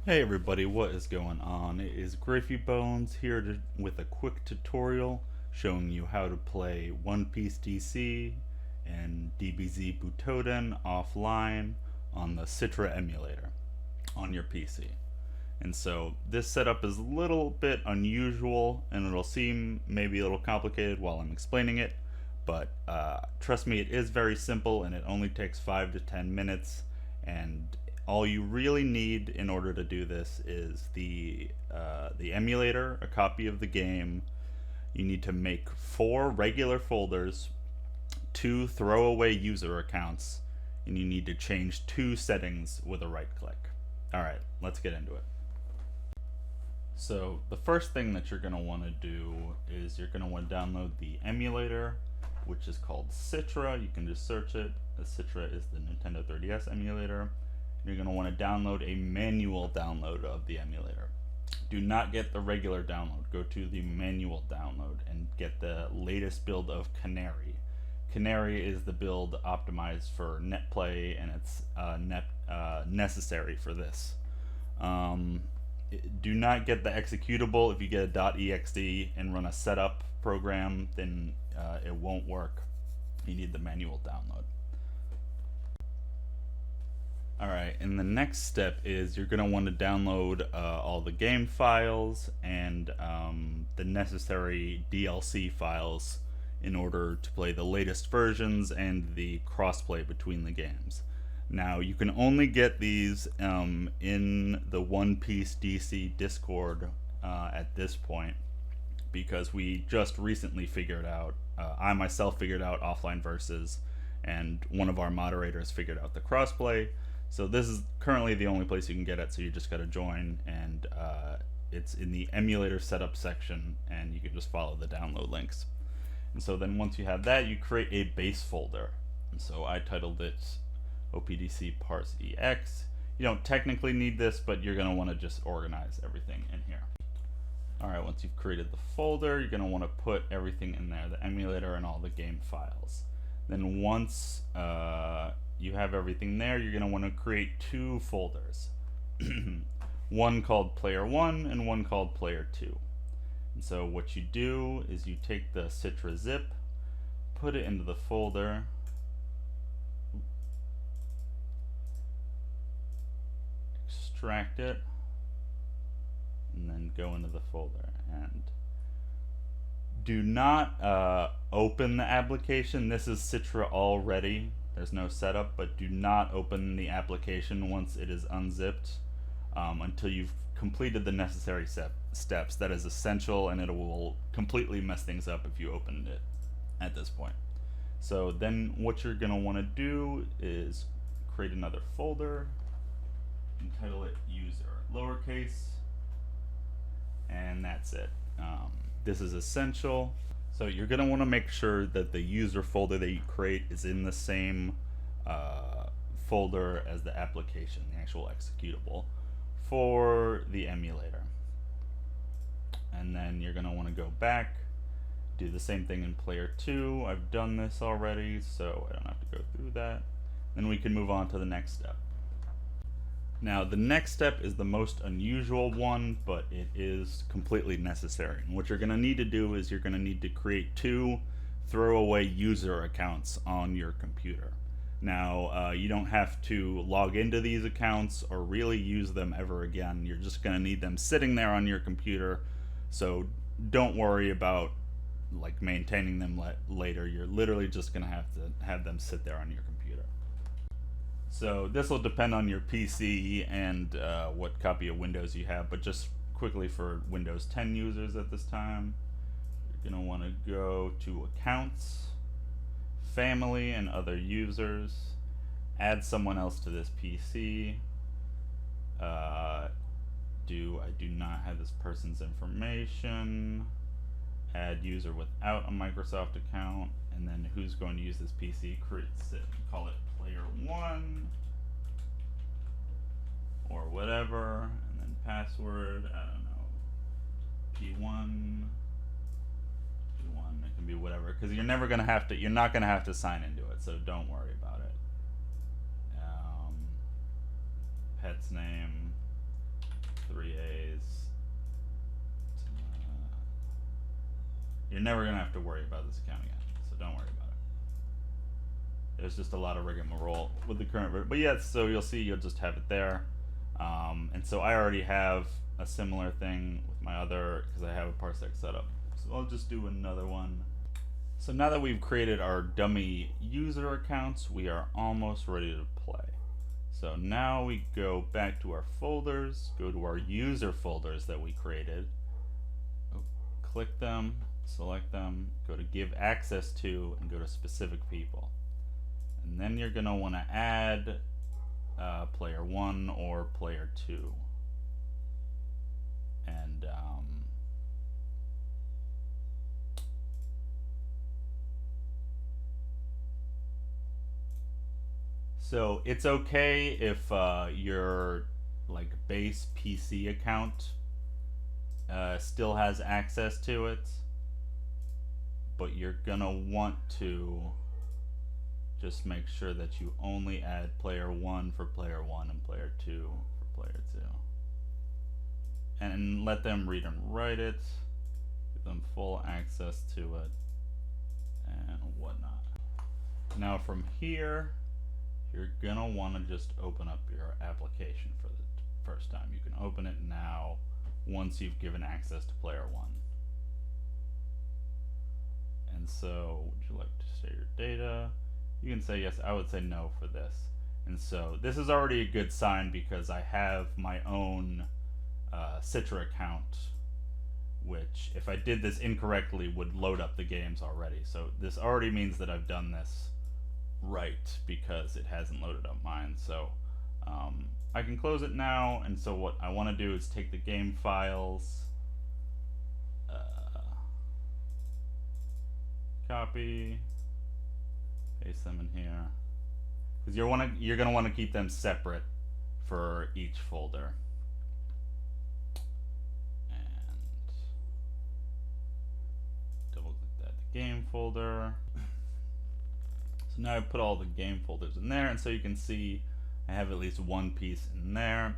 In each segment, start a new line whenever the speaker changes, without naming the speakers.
Hey everybody, what is going on? It is Griffy Bones here with a quick tutorial showing you how to play One Piece DC and DBZ Butoden offline on the Citra emulator on your PC. And so this setup is a little bit unusual and it'll seem maybe a little complicated while I'm explaining it, but trust me, it is very simple and it only takes 5 to 10 minutes. And all you really need in order to do this is the emulator, a copy of the game. You need to make 4 regular folders, 2 throwaway user accounts, and you need to change 2 settings with a right click. Alright, let's get into it. So the first thing that you're going to want to do is you're going to want to download the emulator, which is called Citra. You can just search it. The Citra is the Nintendo 3DS emulator. You're going to want to download a manual download of the emulator. Do not get the regular download. Go to the manual download and get the latest build of Canary. Canary is the build optimized for netplay, and it's necessary for this. Do not get the executable. If you get a .exe and run a setup program, then it won't work. You need the manual download. Alright, and the next step is you're going to want to download all the game files and the necessary DLC files in order to play the latest versions and the crossplay between the games. Now, you can only get these in the One Piece DC Discord at this point, because we just recently figured out, I myself figured out offline versus, and one of our moderators figured out the crossplay. So this is currently the only place you can get it, so you just gotta join, and it's in the emulator setup section, and you can just follow the download links. And so then once you have that, you create a base folder. And so I titled it OPDC parse EX. You don't technically need this, but you're gonna wanna just organize everything in here. Alright, once you've created the folder, you're gonna wanna put everything in there, the emulator and all the game files. Then once you have everything there, you're going to want to create 2 folders. One called Player 1 and one called Player 2. And so what you do is you take the Citra zip, put it into the folder, extract it, and then go into the folder. And do not open the application. This is Citra already. There's no setup, but do not open the application once it is unzipped until you've completed the necessary steps. That is essential, and it will completely mess things up if you opened it at this point. So then what you're going to want to do is create another folder, entitle it user lowercase, and that's it. This is essential. So you're going to want to make sure that the user folder that you create is in the same folder as the application, the actual executable, for the emulator. And then you're going to want to go back, do the same thing in Player 2. I've done this already, so I don't have to go through that. Then we can move on to the next step. Now, the next step is the most unusual one, but it is completely necessary. And what you're going to need to do is you're going to need to create 2 throwaway user accounts on your computer. Now, you don't have to log into these accounts or really use them ever again. You're just going to need them sitting there on your computer, so don't worry about like maintaining them later. You're literally just going to have them sit there on your computer. So this will depend on your PC and what copy of Windows you have, but just quickly for Windows 10 users at this time, you're going to want to go to Accounts, Family and Other Users, add someone else to this PC. I do not have this person's information. Add user without a Microsoft account, and then who's going to use this PC, creates it, call it Player 1 or whatever, and then password, I don't know, P1, it can be whatever, because you're not going to have to sign into it, so don't worry about it. Pet's name, 3 A's. You're never going to have to worry about this account again, so don't worry about it. There's just a lot of rigmarole with the current version. But yeah, so you'll see, you'll just have it there. And so I already have a similar thing with my other, because I have a parsec set up. So I'll just do another one. So now that we've created our dummy user accounts, we are almost ready to play. So now we go back to our folders, go to our user folders that we created, click them, select them, go to give access to, and go to specific people. And then you're going to want to add player 1 or player 2. And so it's okay if your like base PC account still has access to it, but you're gonna want to just make sure that you only add player 1 for player 1 and player 2 for player 2, and let them read and write it, give them full access to it and whatnot. Now from here, you're gonna want to just open up your application for the first time. You can open it now once you've given access to player 1. And so, would you like to say your data? You can say yes. I would say no for this. And so this is already a good sign because I have my own Citra account, which if I did this incorrectly would load up the games already. So this already means that I've done this right because it hasn't loaded up mine. So I can close it now, and so what I want to do is take the game files, copy, paste them in here, because you're going to want to keep them separate for each folder. And double click that, the game folder. So now I've put all the game folders in there, and so you can see I have at least one piece in there.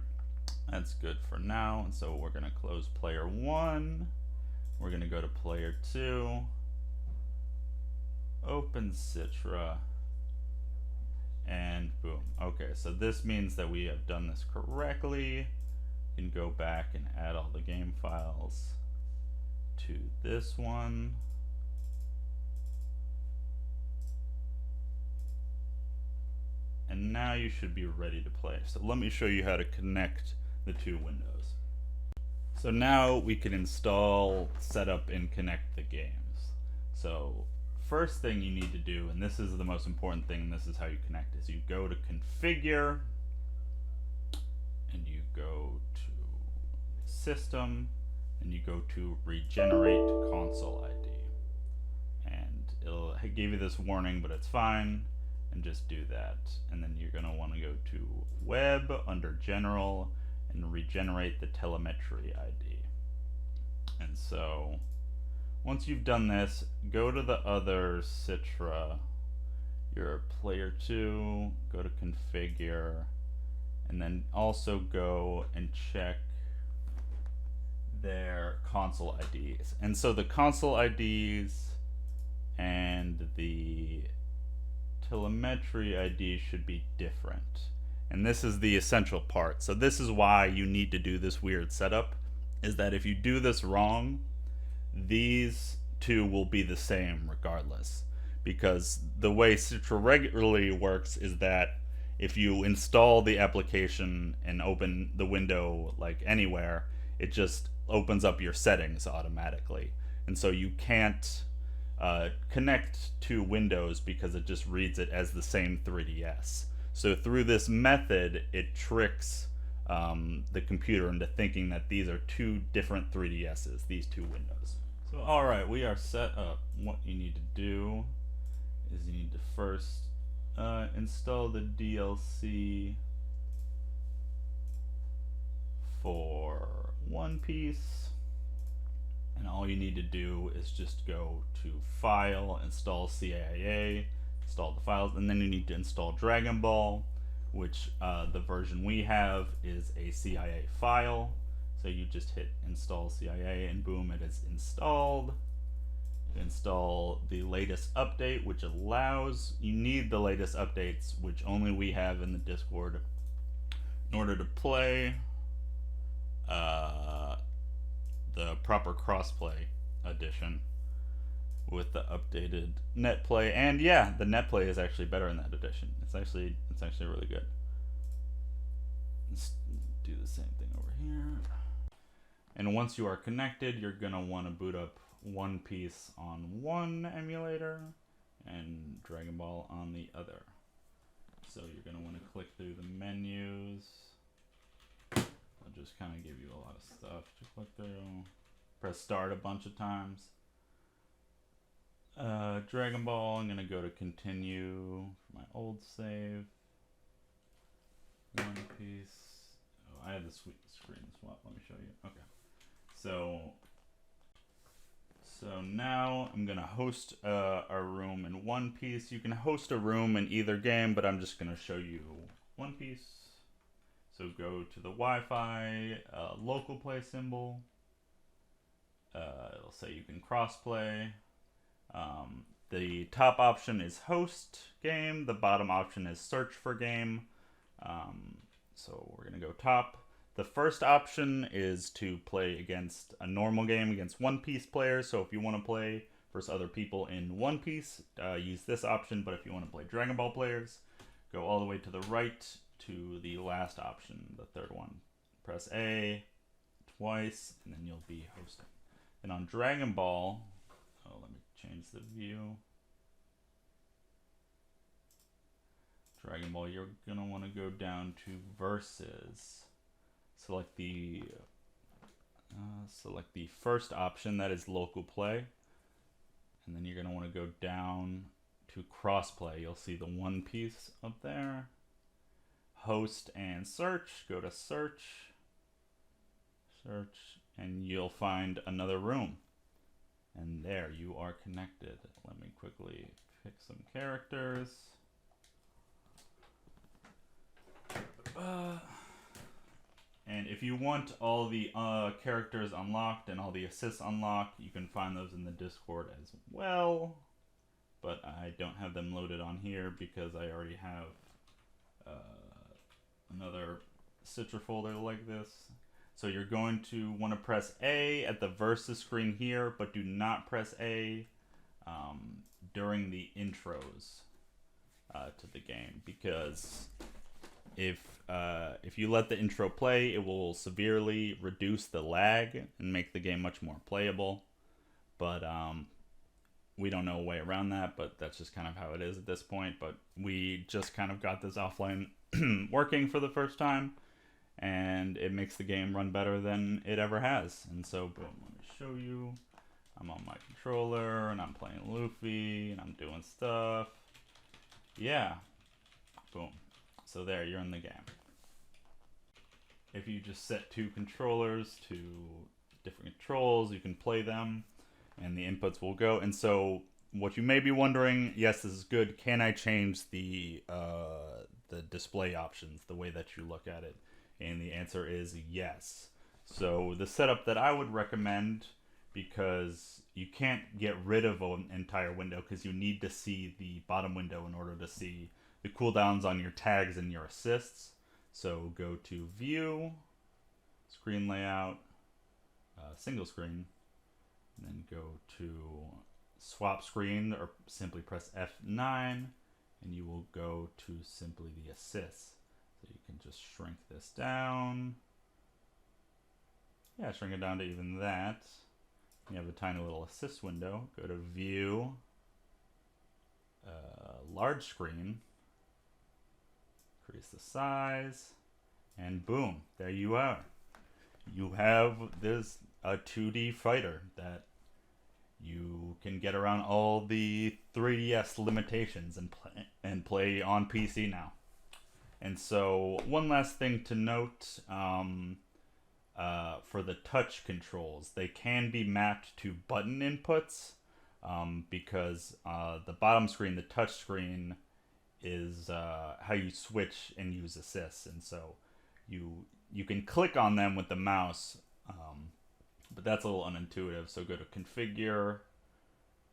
That's good for now. And so we're going to close player 1. We're going to go to player 2. Open Citra. And boom. Okay, so this means that we have done this correctly. You can go back and add all the game files to this one. And now you should be ready to play. So let me show you how to connect the two windows. So now we can install, set up, and connect the games. So first thing you need to do, and this is the most important thing, and this is how you connect, is you go to configure, and you go to system, and you go to regenerate console ID. And it'll give you this warning, but it's fine. And just do that, and then you're going to want to go to web under general and regenerate the telemetry ID. And so once you've done this, go to the other Citra, your player 2, go to configure, and then also go and check their console IDs. And so the console IDs and the telemetry ID should be different, and this is the essential part. So this is why you need to do this weird setup, is that if you do this wrong, these two will be the same regardless, because the way Citra regularly works is that if you install the application and open the window like anywhere, it just opens up your settings automatically, and so you can't connect to Windows because it just reads it as the same 3DS. So through this method, it tricks the computer into thinking that these are two different 3DSs, these two windows. So alright, we are set up. What you need to do is you need to first install the DLC for One Piece. And all you need to do is just go to File, Install CAIA, install the files, and then you need to install Dragonball, which the version we have is a CIA file. So you just hit install CIA and boom, it is installed. You install the latest update, which allows, you need the latest updates, which only we have in the Discord, in order to play the proper crossplay edition with the updated net play. And yeah, the net play is actually better in that edition. It's actually really good. Let's do the same thing over here. And once you are connected, you're gonna want to boot up One Piece on one emulator and Dragonball on the other. So you're gonna want to click through the menus. I'll just kind of give you a lot of stuff to click through. Press start a bunch of times. Dragonball, I'm gonna go to continue for my old save. One Piece. Oh, I had the sweet screen swap. Let me show you. Okay. So now I'm gonna host a room in One Piece. You can host a room in either game, but I'm just gonna show you One Piece. So go to the Wi-Fi local play symbol. It'll say you can crossplay. The top option is host game. The bottom option is search for game. So we're gonna go top. The first option is to play against a normal game against One Piece players. So if you want to play versus other people in One Piece, use this option. But if you want to play Dragon Ball players, go all the way to the right to the last option, the third one. Press A twice, and then you'll be hosting. And on Dragon Ball, let me change the view. Dragon Ball, you're gonna want to go down to versus. Select the first option, that is local play, and then you're going to want to go down to crossplay. You'll see the One Piece up there. Host and search. Go to search, and you'll find another room. And there you are connected. Let me quickly pick some characters. And if you want all the characters unlocked and all the assists unlocked, you can find those in the Discord as well. But I don't have them loaded on here because I already have another citra folder like this. So you're going to want to press A at the versus screen here, but do not press A during the intros to the game, because if you let the intro play, it will severely reduce the lag and make the game much more playable. But we don't know a way around that, but that's just kind of how it is at this point. But we just kind of got this offline working for the first time, and it makes the game run better than it ever has. And so, boom, let me show you. I'm on my controller, and I'm playing Luffy, and I'm doing stuff. Yeah. Boom. So there, you're in the game. If you just set two controllers to different controls, you can play them, and the inputs will go. And so, what you may be wondering, yes, this is good. Can I change the display options, the way that you look at it? And the answer is yes. So the setup that I would recommend, because you can't get rid of an entire window, because you need to see the bottom window in order to see the cooldowns on your tags and your assists. So go to View, Screen Layout, Single Screen, and then go to Swap Screen, or simply press F9, and you will go to simply the assists. So you can just shrink this down. Yeah, shrink it down to even that. You have a tiny little assist window. Go to View, Large Screen, increase the size, and boom, there you are. You have this a 2D fighter that you can get around all the 3DS limitations and play on PC now. And so one last thing to note, for the touch controls, they can be mapped to button inputs, because the bottom screen, the touch screen, is how you switch and use assists. And so you can click on them with the mouse, But that's a little unintuitive. So go to configure,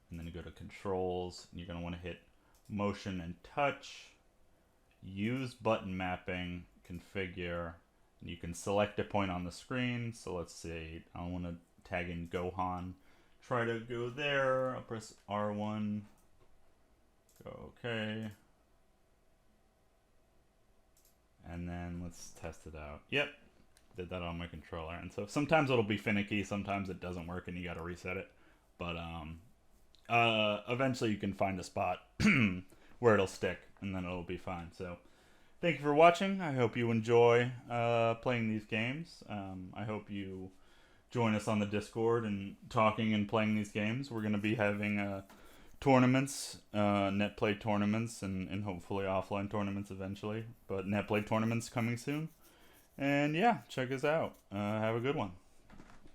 and then go to controls, and you're going to want to hit motion and touch, use button mapping, configure, and you can select a point on the screen. So let's say I want to tag in Gohan. Try to go there. I'll press R1. Go OK. And then let's test it out. Yep, did that on my controller. And so sometimes it'll be finicky, sometimes it doesn't work and you gotta reset it. But eventually you can find a spot where it'll stick and then it'll be fine. So thank you for watching. I hope you enjoy playing these games. I hope you join us on the Discord and talking and playing these games. We're going to be having tournaments, net play tournaments, and hopefully offline tournaments eventually. But net play tournaments coming soon. And yeah, check us out. Have a good one.